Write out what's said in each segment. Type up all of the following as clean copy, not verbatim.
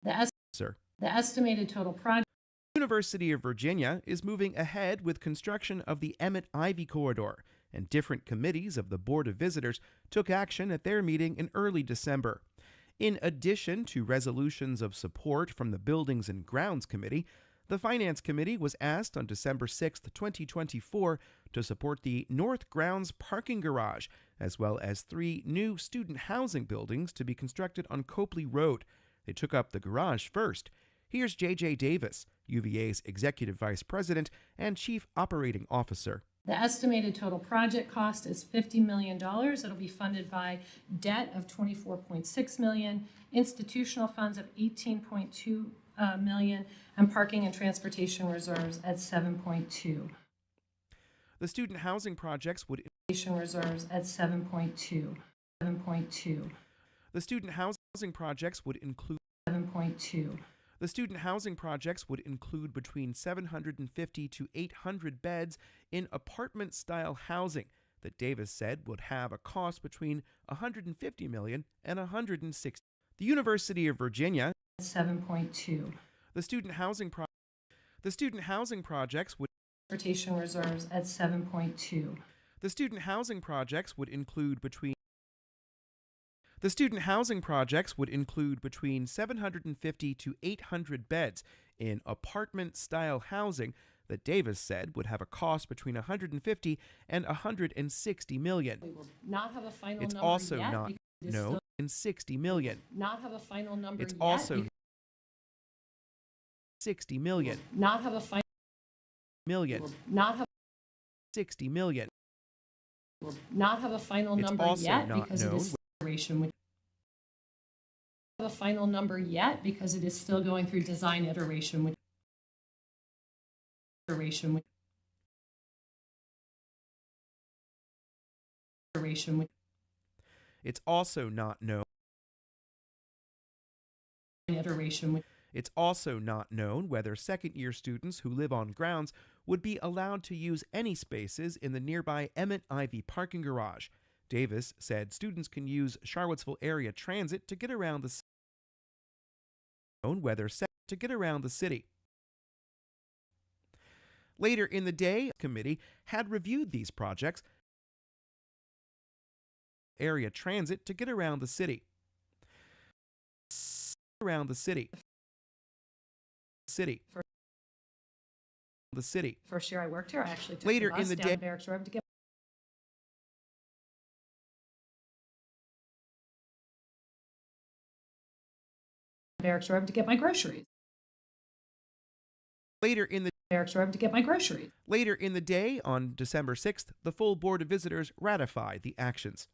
The, Sir. the estimated total project. University of Virginia is moving ahead with construction of the Emmett-Ivy Corridor, and different committees of the Board of Visitors took action at their meeting in early December. In addition to resolutions of support from the Buildings and Grounds Committee, the Finance Committee was asked on December 6, 2024, to support the North Grounds parking garage, as well as 3 new student housing buildings to be constructed on Copley Road. They took up the garage first. Here's J.J. Davis, UVA's Executive Vice President and Chief Operating Officer. The estimated total project cost is $50 million. It'll be funded by debt of $24.6 million, institutional funds of $18.2 million, and parking and transportation reserves at $7.2. The student housing projects would reserves at 7.2. The student housing projects would include 7.2. The student housing projects would include between 750 to 800 beds in apartment-style housing that Davis said would have a cost between $150 million and $160. The University of Virginia 7.2. The student housing projects would transportation reserves at 7.2. The student housing projects would include between The student housing projects would include between 750 to 800 beds in apartment-style housing that Davis said would have a cost between $150 and $160 million. We will not have a final It's number also yet. not no in $60 million. Not have a final number It's yet. also $60 million. Not have a final Million. not have $60 million. not have a final It's number also yet not because it known is iteration. Which have a final number yet because it is still going through design iteration. Which iteration. Which iteration. Which It's also not known. iteration. Which It's also not known whether second-year students who live on grounds would be allowed to use any spaces in the nearby Emmett-Ivy parking garage. Davis said students can use Charlottesville area transit to get around the city. Later in the day, the committee had reviewed these projects. Area transit to get around the city. The city. First year I worked here, I actually took Later the bus in the down day, to Barracks Road to get my groceries. Later in the Barracks Road to get my groceries. Later in the day, on December 6th, the full Board of Visitors ratified the actions.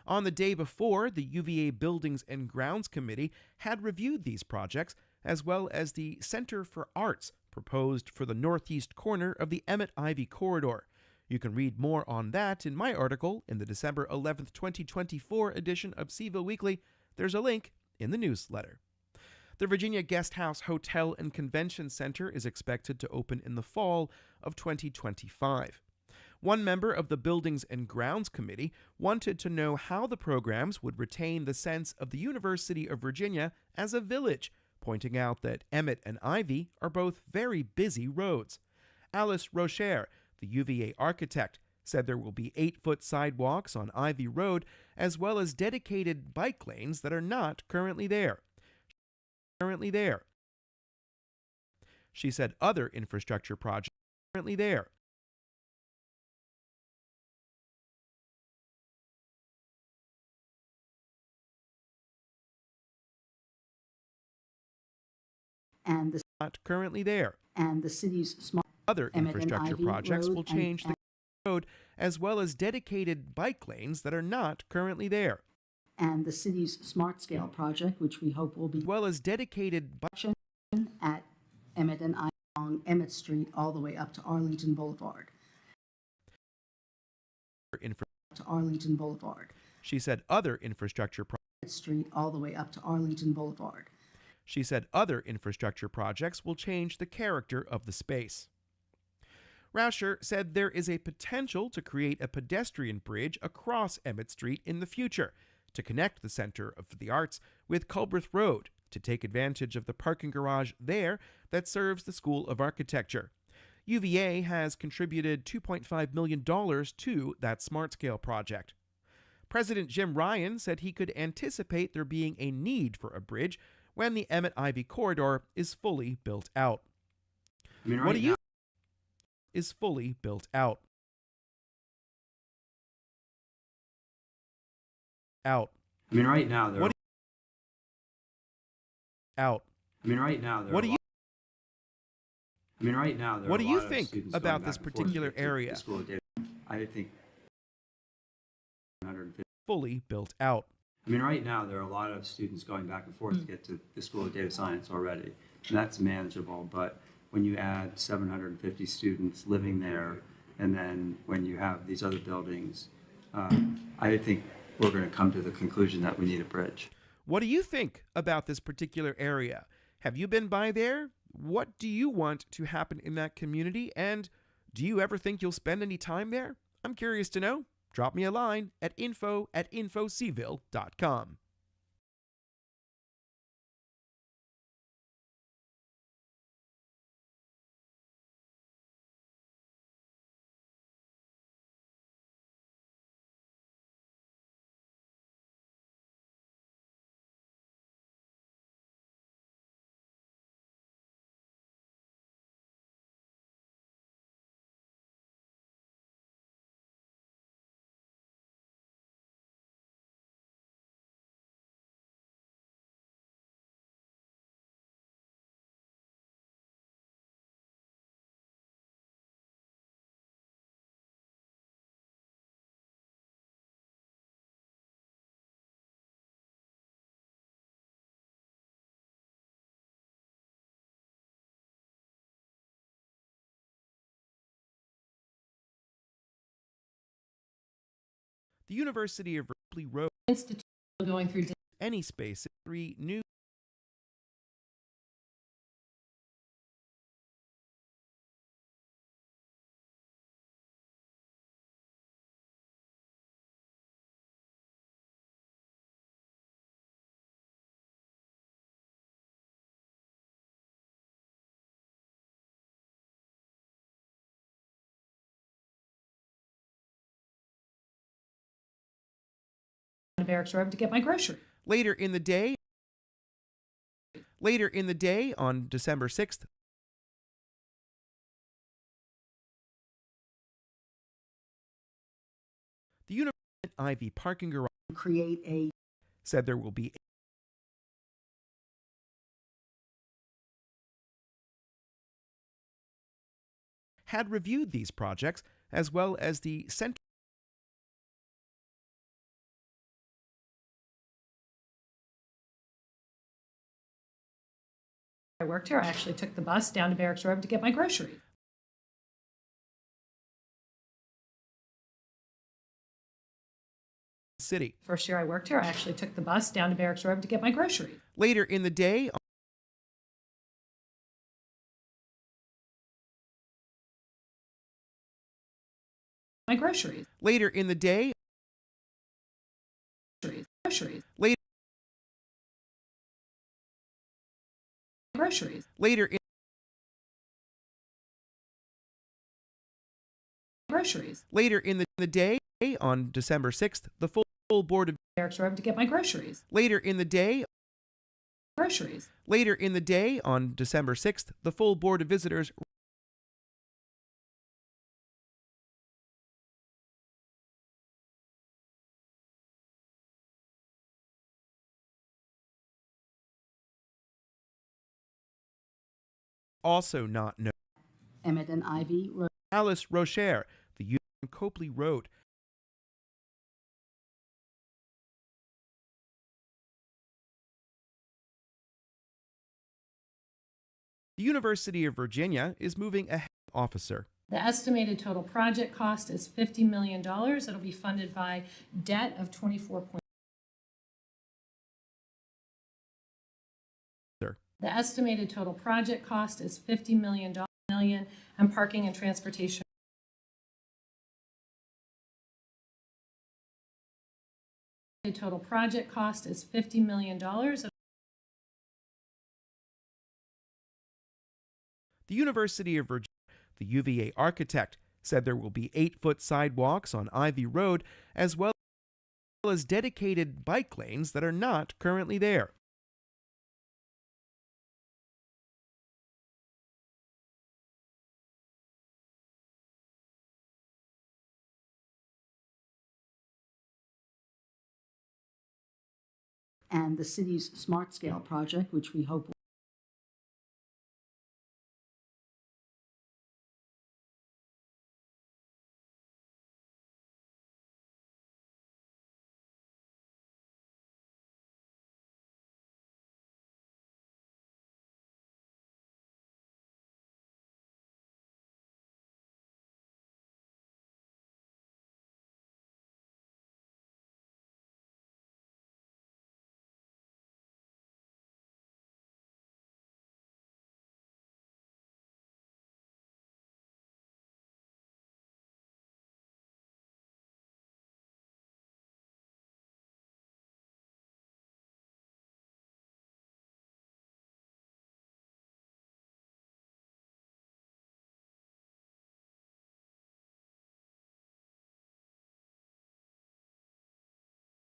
On the day before, the UVA Buildings and Grounds Committee had reviewed these projects, as well as the Center for Arts proposed for the northeast corner of the Emmett-Ivy Corridor. You can read more on that in my article in the December 11th, 2024 edition of CVille Weekly. There's a link in the newsletter. The Virginia Guest House Hotel and Convention Center is expected to open in the fall of 2025. One member of the Buildings and Grounds Committee wanted to know how the programs would retain the sense of the University of Virginia as a village, pointing out that Emmett and Ivy are both very busy roads. Alice Rocher, the UVA architect, said there will be 8-foot sidewalks on Ivy Road, as well as dedicated bike lanes that are not currently there. She said other infrastructure projects are currently there. And the Not currently there. and the city's smart Other Emmett and infrastructure Ivy projects Road will and- change the road, as well as dedicated bike lanes that are not currently there. and the city's smart scale project, which we hope will be As well as dedicated bike at Emmett and Ivy along Emmett Street all the way up to Arlington Boulevard. She said other infrastructure Emmett Street all the way up to Arlington Boulevard. She said other infrastructure projects will change the character of the space. Rauscher said there is a potential to create a pedestrian bridge across Emmett Street in the future to connect the Center for the Arts with Culbreth Road, to take advantage of the parking garage there that serves the School of Architecture. UVA has contributed $2.5 million to that smart-scale project. President Jim Ryan said he could anticipate there being a need for a bridge when the Emmett Ivy corridor is fully built out. What do you is fully built out? Right now there. What do you? Right now there. What are do a you lot of think students about going this back and forth to particular get to area? the School of Data. I think 150. Fully built out. Right now there are a lot of students going back and forth to get to the School of Data Science already, and that's manageable. But when you add 750 students living there, and then when you have these other buildings, I think we're going to come to the conclusion that we need a bridge. What do you think about this particular area? Have you been by there? What do you want to happen in that community? And do you ever think you'll spend any time there? I'm curious to know. Drop me a line at info@infocville.com. The University of Berkeley Road, Institute going through any space, 3 new Barracks Road to get my grocery. later in the day on December 6th, the University Ivy parking garage Create a said there will be had reviewed these projects as well as the center I worked here. I actually took the bus down to Barracks Road to get my groceries. city. First year I worked here, I actually took the bus down to Barracks Road to get my groceries. Later in the day My groceries. later in the day Groceries. later Groceries. later in Groceries. later in the day on December 6th, the full board of Barracks Road to get my groceries. later in the day Groceries. later in the day on December 6th, the full board of visitors also not known. Emmett and Ivy Road. Alice Rocher, the youth on Copley Road. The University of Virginia is moving a officer. The estimated total project cost is $50 million. It'll be funded by debt of 24. The estimated total project cost is $50 million, and parking and transportation. The total project cost is $50 million. The University of Virginia, the UVA architect, said there will be 8-foot sidewalks on Ivy Road as well as dedicated bike lanes that are not currently there. And the city's Smart Scale project, which we hope